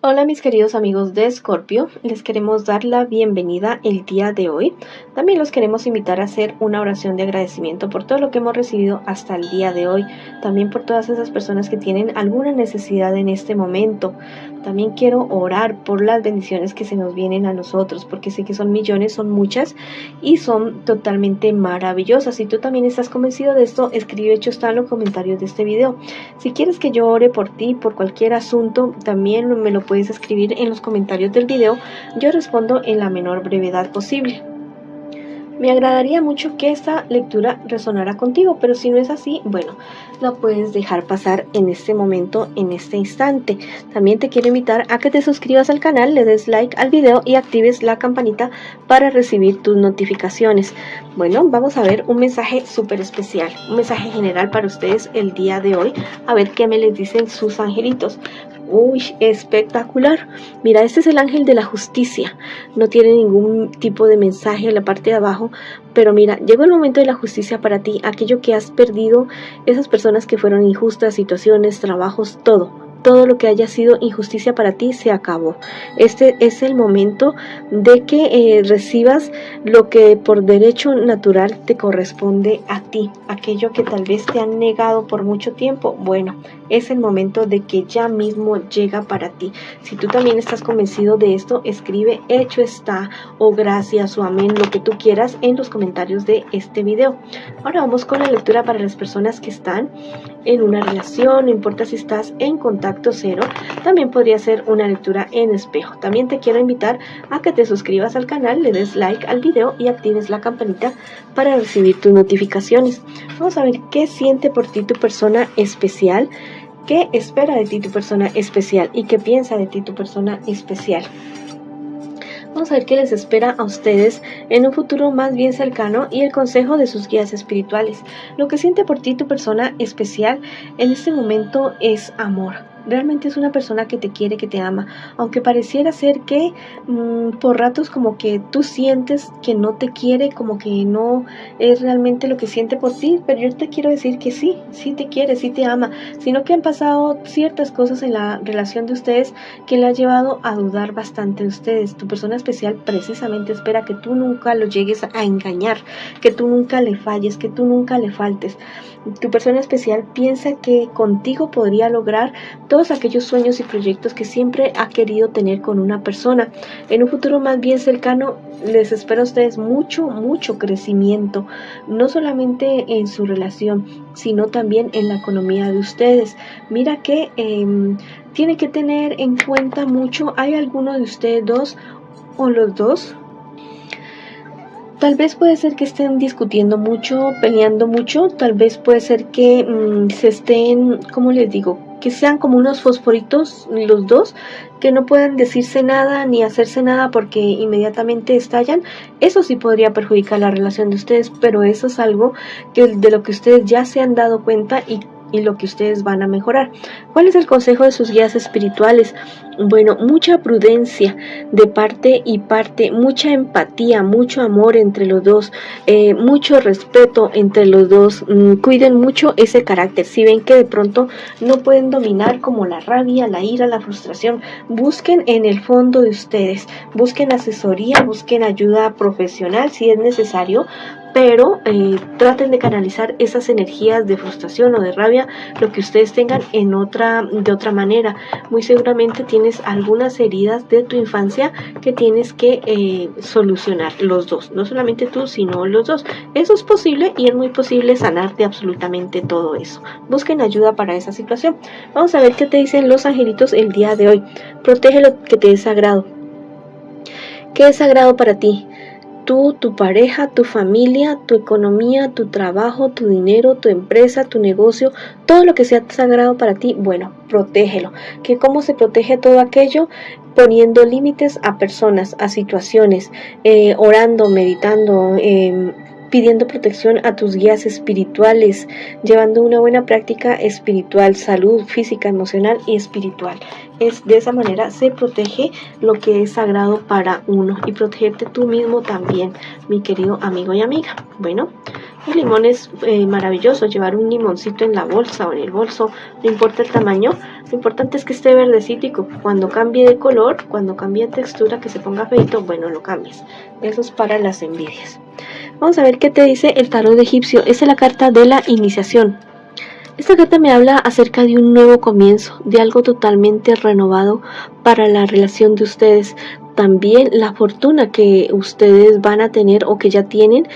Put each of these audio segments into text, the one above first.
Hola mis queridos amigos de Escorpio, les queremos dar la bienvenida el día de hoy. También los queremos invitar a hacer una oración de agradecimiento por todo lo que hemos recibido hasta el día de hoy. También por todas esas personas que tienen alguna necesidad en este momento. También quiero orar por las bendiciones que se nos vienen a nosotros, porque sé que son millones, son muchas y son totalmente maravillosas. Si tú también estás convencido de esto, escribe hecho está en los comentarios de este video. Si quieres que yo ore por ti, por cualquier asunto, también me lo puedes escribir en los comentarios del video. Yo respondo en la menor brevedad posible. Me agradaría mucho que esta lectura resonara contigo, pero si no es así, bueno, la puedes dejar pasar en este momento, en este instante. También te quiero invitar a que te suscribas al canal, le des like al video y actives la campanita para recibir tus notificaciones. Bueno, vamos a ver un mensaje súper especial, un mensaje general para ustedes el día de hoy. A ver qué me les dicen sus angelitos. Uy, espectacular. Mira, este es el ángel de la justicia. No tiene ningún tipo de mensaje en la parte de abajo, pero mira, llegó el momento de la justicia para ti, aquello que has perdido, esas personas que fueron injustas, situaciones, trabajos, todo lo que haya sido injusticia para ti se acabó. Este es el momento de que recibas lo que por derecho natural te corresponde a ti, aquello que tal vez te han negado por mucho tiempo. Bueno, es el momento de que ya mismo llega para ti. Si tú también estás convencido de esto, escribe hecho está o gracias o amén, lo que tú quieras en los comentarios de este video. Ahora vamos con la lectura para las personas que están en una relación, no importa si estás en contacto cero, también podría ser una lectura en espejo. También te quiero invitar a que te suscribas al canal, le des like al video y actives la campanita para recibir tus notificaciones. Vamos a ver qué siente por ti tu persona especial, qué espera de ti tu persona especial y qué piensa de ti tu persona especial. Vamos a ver qué les espera a ustedes en un futuro más bien cercano y el consejo de sus guías espirituales. Lo que siente por ti tu persona especial en este momento es amor. Realmente es una persona que te quiere, que te ama, aunque pareciera ser que por ratos como que tú sientes que no te quiere, como que no es realmente lo que siente por ti, pero yo te quiero decir que sí te quiere, sí te ama, sino que han pasado ciertas cosas en la relación de ustedes que le ha llevado a dudar bastante de ustedes. Tu persona especial precisamente espera que tú nunca lo llegues a engañar, que tú nunca le falles, que tú nunca le faltes. Tu persona especial piensa que contigo podría lograr todos aquellos sueños y proyectos que siempre ha querido tener con una persona. En un futuro más bien cercano les espera a ustedes mucho crecimiento, no solamente en su relación, sino también en la economía de ustedes. Mira que tiene que tener en cuenta mucho, hay alguno de ustedes dos o los dos. Tal vez puede ser que estén discutiendo mucho, peleando mucho, tal vez puede ser que se estén, ¿cómo les digo? Que sean como unos fosforitos los dos, que no puedan decirse nada ni hacerse nada porque inmediatamente estallan. Eso sí podría perjudicar la relación de ustedes, pero eso es algo que de lo que ustedes ya se han dado cuenta y lo que ustedes van a mejorar. ¿Cuál es el consejo de sus guías espirituales? Bueno, mucha prudencia de parte y parte, mucha empatía, mucho amor entre los dos, mucho respeto entre los dos. Cuiden mucho ese carácter. Si ven que de pronto no pueden dominar como la rabia, la ira, la frustración, busquen en el fondo de ustedes, busquen asesoría, busquen ayuda profesional si es necesario, pero traten de canalizar esas energías de frustración o de rabia, lo que ustedes tengan de otra manera. Muy seguramente tienes algunas heridas de tu infancia que tienes que solucionar los dos, no solamente tú, sino los dos. Eso es posible y es muy posible sanar de absolutamente todo eso. Busquen ayuda para esa situación. Vamos a ver qué te dicen los angelitos el día de hoy. Protege lo que te es sagrado. ¿Qué es sagrado para ti? Tú, tu pareja, tu familia, tu economía, tu trabajo, tu dinero, tu empresa, tu negocio, todo lo que sea sagrado para ti, bueno, protégelo. ¿Que cómo se protege todo aquello? Poniendo límites a personas, a situaciones, orando, meditando, pidiendo protección a tus guías espirituales, llevando una buena práctica espiritual, salud física, emocional y espiritual. De esa manera se protege lo que es sagrado para uno y protegerte tú mismo también, mi querido amigo y amiga. Bueno, El limón es maravilloso, llevar un limoncito en la bolsa o en el bolso, no importa el tamaño, lo importante es que esté verdecito y que cuando cambie de color, cuando cambie de textura, que se ponga feito, bueno, lo cambies. Eso es para las envidias. Vamos a ver qué te dice el tarot egipcio. Esta es la carta de la iniciación. Esta carta me habla acerca de un nuevo comienzo, de algo totalmente renovado para la relación de ustedes. También la fortuna que ustedes van a tener o que ya tienen,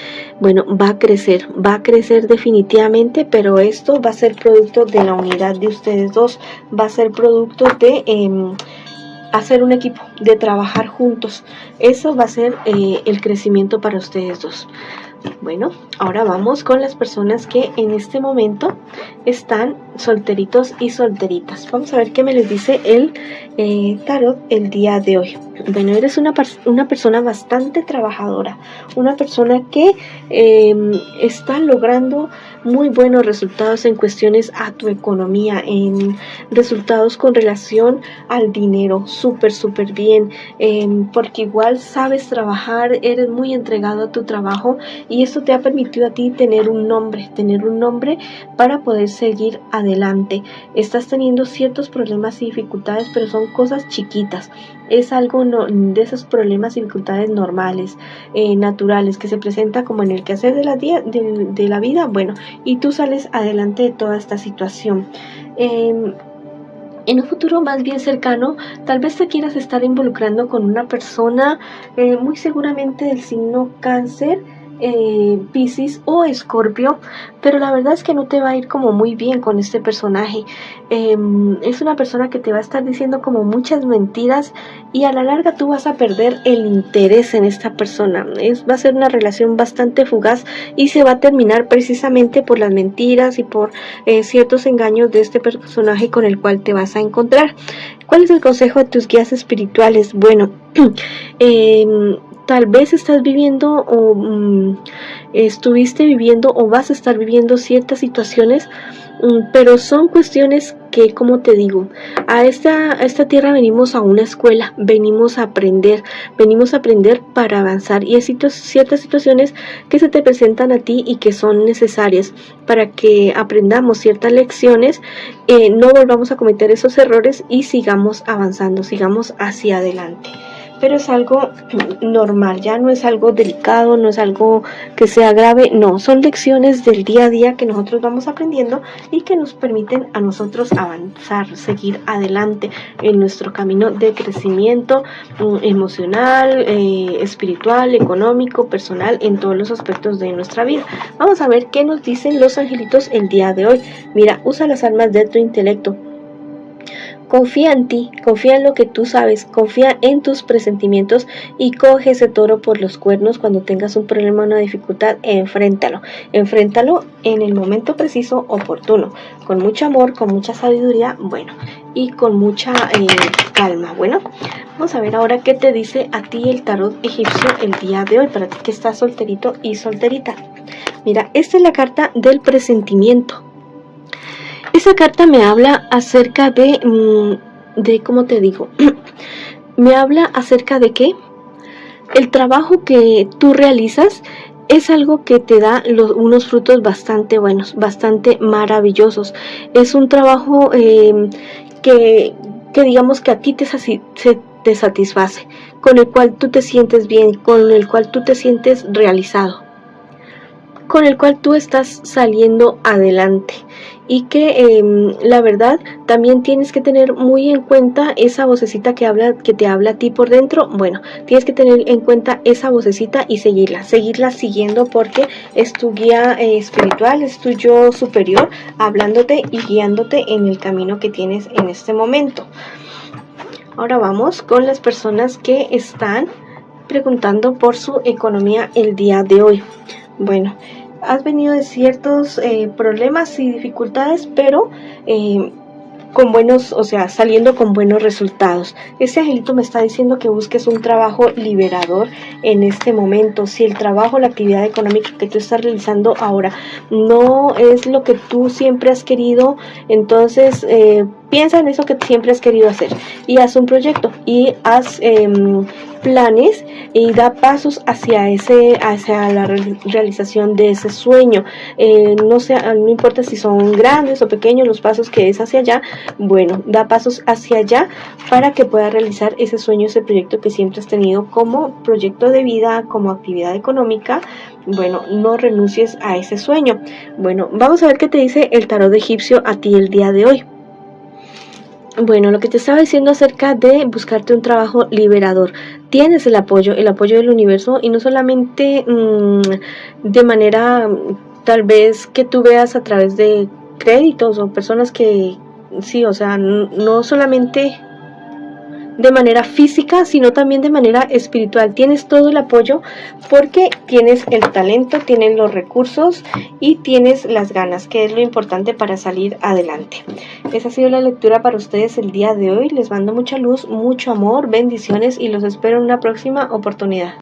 bueno, va a crecer definitivamente, pero esto va a ser producto de la unidad de ustedes dos, va a ser producto de hacer un equipo, de trabajar juntos. Eso va a ser el crecimiento para ustedes dos. Bueno, ahora vamos con las personas que en este momento están solteritos y solteritas. Vamos a ver qué me les dice el tarot el día de hoy. Bueno, eres una persona bastante trabajadora, una persona que está logrando muy buenos resultados en cuestiones a tu economía, en resultados con relación al dinero, súper bien, porque igual sabes trabajar, eres muy entregado a tu trabajo y esto te ha permitido a ti tener un nombre para poder seguir adelante. Estás teniendo ciertos problemas y dificultades, pero son cosas chiquitas. Es algo de esos problemas y dificultades normales, naturales, que se presenta como en el quehacer de la vida, bueno, y tú sales adelante de toda esta situación. En un futuro más bien cercano, tal vez te quieras estar involucrando con una persona muy seguramente del signo Cáncer, Piscis o Escorpio, pero la verdad es que no te va a ir como muy bien con este personaje. Es una persona que te va a estar diciendo como muchas mentiras y a la larga tú vas a perder el interés en esta persona. Va a ser una relación bastante fugaz y se va a terminar precisamente por las mentiras y por ciertos engaños de este personaje con el cual te vas a encontrar. ¿Cuál es el consejo de tus guías espirituales? Bueno, tal vez estás viviendo o estuviste viviendo o vas a estar viviendo ciertas situaciones, pero son cuestiones que, como te digo, a esta tierra venimos a una escuela, venimos a aprender para avanzar, y hay ciertas situaciones que se te presentan a ti y que son necesarias para que aprendamos ciertas lecciones, no volvamos a cometer esos errores y sigamos avanzando, sigamos hacia adelante. Pero es algo normal, ya no es algo delicado, no es algo que sea grave, no, son lecciones del día a día que nosotros vamos aprendiendo y que nos permiten a nosotros avanzar, seguir adelante en nuestro camino de crecimiento emocional, espiritual, económico, personal, en todos los aspectos de nuestra vida. Vamos a ver qué nos dicen los angelitos el día de hoy. Mira, usa las armas de tu intelecto. Confía en ti, confía en lo que tú sabes, confía en tus presentimientos y coge ese toro por los cuernos. Cuando tengas un problema o una dificultad, enfréntalo en el momento preciso, oportuno, con mucho amor, con mucha sabiduría, bueno, y con mucha calma. Bueno, vamos a ver ahora qué te dice a ti el tarot egipcio el día de hoy, para ti que estás solterito y solterita. Mira, esta es la carta del presentimiento. Esa carta me habla acerca de ¿cómo te digo? Me habla acerca de que el trabajo que tú realizas es algo que te da unos frutos bastante buenos, bastante maravillosos. Es un trabajo que digamos que a ti te satisface, con el cual tú te sientes bien, con el cual tú te sientes realizado, con el cual tú estás saliendo adelante, y que la verdad también tienes que tener muy en cuenta esa vocecita que te habla a ti por dentro. Bueno, tienes que tener en cuenta esa vocecita y seguirla siguiendo, porque es tu guía espiritual, es tu yo superior hablándote y guiándote en el camino que tienes en este momento. Ahora vamos con las personas que están preguntando por su economía el día de hoy. Bueno, has venido de ciertos problemas y dificultades, pero con buenos, o sea, saliendo con buenos resultados. Este angelito me está diciendo que busques un trabajo liberador en este momento. Si el trabajo, la actividad económica que tú estás realizando ahora no es lo que tú siempre has querido, entonces piensa en eso que siempre has querido hacer y haz un proyecto y haz planes y da pasos hacia la realización de ese sueño. No importa si son grandes o pequeños los pasos que es hacia allá, bueno, da pasos hacia allá para que puedas realizar ese sueño, ese proyecto que siempre has tenido como proyecto de vida, como actividad económica. Bueno, no renuncies a ese sueño. Bueno, vamos a ver qué te dice el tarot egipcio a ti el día de hoy. Bueno, lo que te estaba diciendo acerca de buscarte un trabajo liberador. Tienes el apoyo del universo, y no solamente de manera tal vez que tú veas a través de créditos o personas que sí, o sea, no solamente de manera física, sino también de manera espiritual. Tienes todo el apoyo porque tienes el talento, tienes los recursos y tienes las ganas, que es lo importante para salir adelante. Esa ha sido la lectura para ustedes el día de hoy. Les mando mucha luz, mucho amor, bendiciones y los espero en una próxima oportunidad.